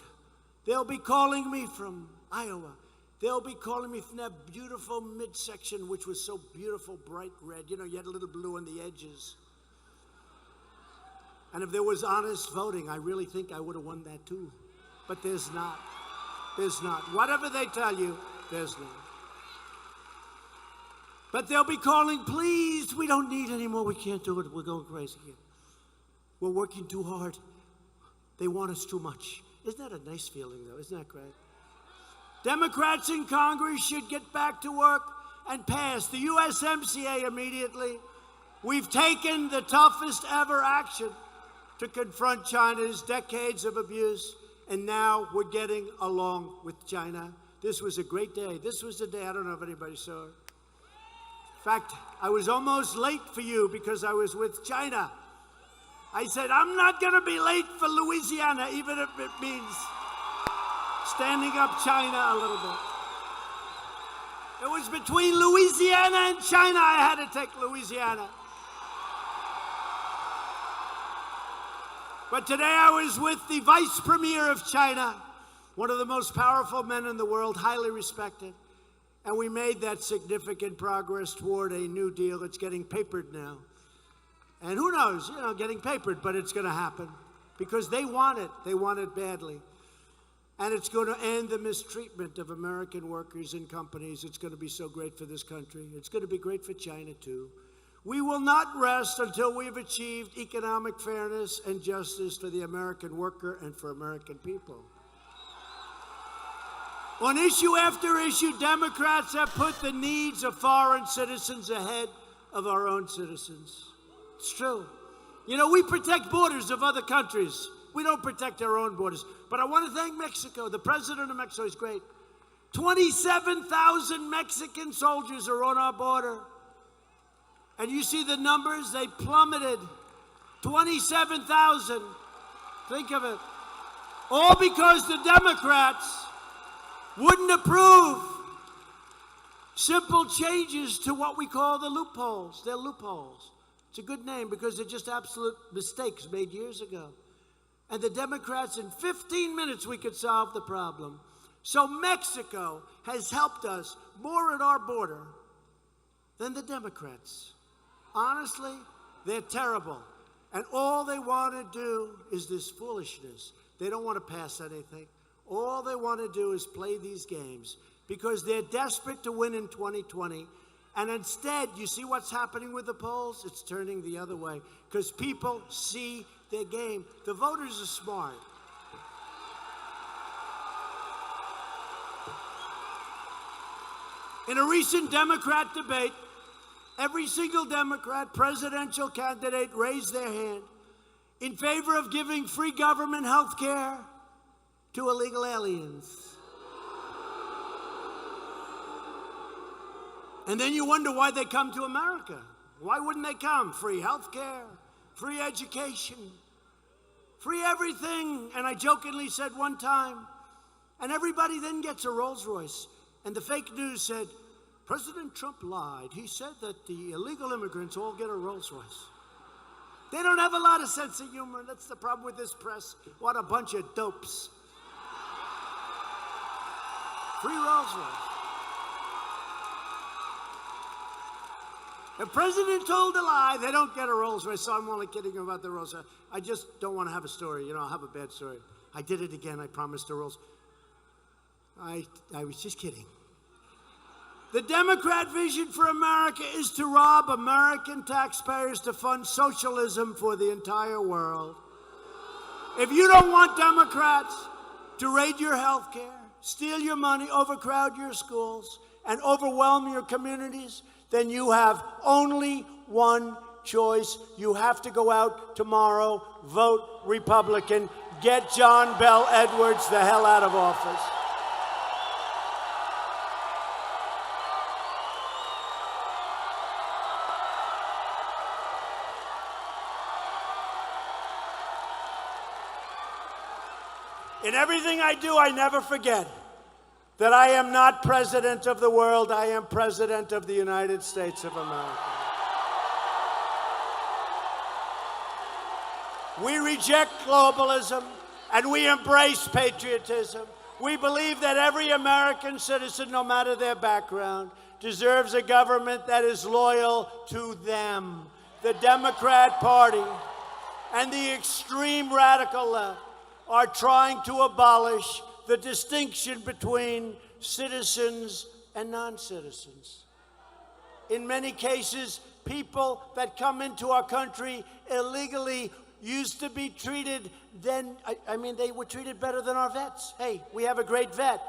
They'll be calling me from Iowa. They'll be calling me from that beautiful midsection, which was so beautiful, bright red. You know, you had a little blue on the edges. And if there was honest voting, I really think I would have won that too. But there's not. There's not. Whatever they tell you, there's not. But they'll be calling, please, we don't need any more. We can't do it. We're going crazy here. We're working too hard. They want us too much. Isn't that a nice feeling, though? Isn't that great? Democrats in Congress should get back to work and pass the USMCA immediately. We've taken the toughest ever action to confront China's decades of abuse, and now we're getting along with China. This was a great day. This was the day, I don't know if anybody saw it. In fact, I was almost late for you because I was with China. I said, I'm not going to be late for Louisiana, even if it means standing up China a little bit. It was between Louisiana and China. I had to take Louisiana. But today I was with the Vice Premier of China, one of the most powerful men in the world, highly respected. And we made that significant progress toward a new deal. It's getting papered now. And who knows, you know, getting papered, but it's going to happen because they want it. They want it badly. And it's going to end the mistreatment of American workers and companies. It's going to be so great for this country. It's going to be great for China, too. We will not rest until we've achieved economic fairness and justice for the American worker and for American people. On issue after issue, Democrats have put the needs of foreign citizens ahead of our own citizens. It's true. You know, we protect borders of other countries. We don't protect our own borders. But I want to thank Mexico. The president of Mexico is great. 27,000 Mexican soldiers are on our border. And you see the numbers, they plummeted. 27,000. Think of it. All because the Democrats wouldn't approve simple changes to what we call the loopholes. They're loopholes. It's a good name because they're just absolute mistakes made years ago. And the Democrats, in 15 minutes, we could solve the problem. So Mexico has helped us more at our border than the Democrats. Honestly, they're terrible. And all they want to do is this foolishness. They don't want to pass anything. All they want to do is play these games because they're desperate to win in 2020. And instead, you see what's happening with the polls? It's turning the other way because people see their game. The voters are smart. In a recent Democrat debate, every single Democrat presidential candidate raised their hand in favor of giving free government health care to illegal aliens. And then you wonder why they come to America. Why wouldn't they come? Free health care, free education, free everything. And I jokingly said one time, and everybody then gets a Rolls Royce. And the fake news said, President Trump lied. He said that the illegal immigrants all get a Rolls Royce. They don't have a lot of sense of humor. That's the problem with this press. What a bunch of dopes. Free Rolls Royce. The president told a lie. They don't get a Rolls Royce, so I'm only kidding about the Rolls Royce. I just don't want to have a story. You know, I'll have a bad story. I did it again. I promised a Rolls. I was just kidding. The Democrat vision for America is to rob American taxpayers to fund socialism for the entire world. If you don't want Democrats to raid your health care, steal your money, overcrowd your schools, and overwhelm your communities, then you have only one choice. You have to go out tomorrow, vote Republican, get John Bell Edwards the hell out of office. In everything I do, I never forget that I am not president of the world, I am president of the United States of America. We reject globalism and we embrace patriotism. We believe that every American citizen, no matter their background, deserves a government that is loyal to them. The Democrat Party and the extreme radical left are trying to abolish the distinction between citizens and non-citizens. In many cases, people that come into our country illegally used to be treated then, they were treated better than our vets. Hey, we have a great vet.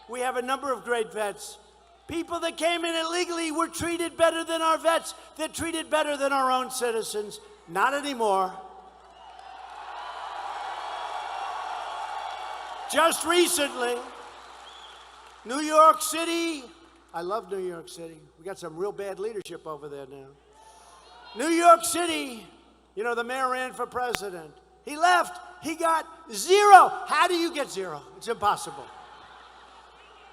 We have a number of great vets. People that came in illegally were treated better than our vets. They're treated better than our own citizens. Not anymore. Just recently, New York City, I love New York City. We got some real bad leadership over there now. New York City, you know, the mayor ran for president. He left, he got 0. How do you get 0? It's impossible.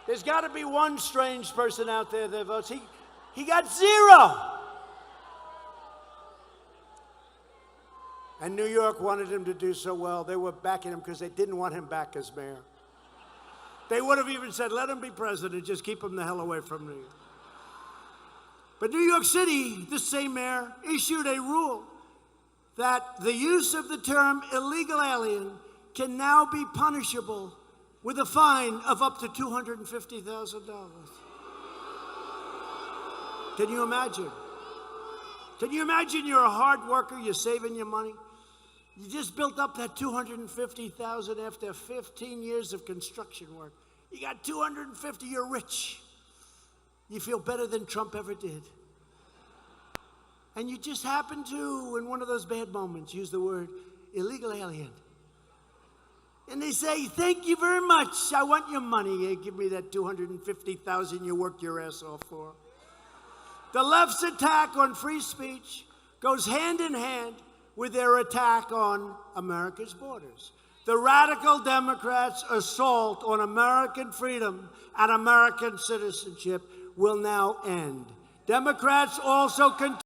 There's got to be one strange person out there that votes. He got 0. And New York wanted him to do so well. They were backing him because they didn't want him back as mayor. They would have even said, let him be president, just keep him the hell away from New York. But New York City, this same mayor, issued a rule that the use of the term illegal alien can now be punishable with a fine of up to $250,000. Can you imagine? Can you imagine you're a hard worker, you're saving your money? You just built up that $250,000 after 15 years of construction work. You got $250, you're rich. You feel better than Trump ever did. And you just happen to, in one of those bad moments, use the word illegal alien. And they say, thank you very much. I want your money. Hey, give me that $250,000 you worked your ass off for. The left's attack on free speech goes hand in hand with their attack on America's borders. The radical Democrats' assault on American freedom and American citizenship will now end. Democrats also continue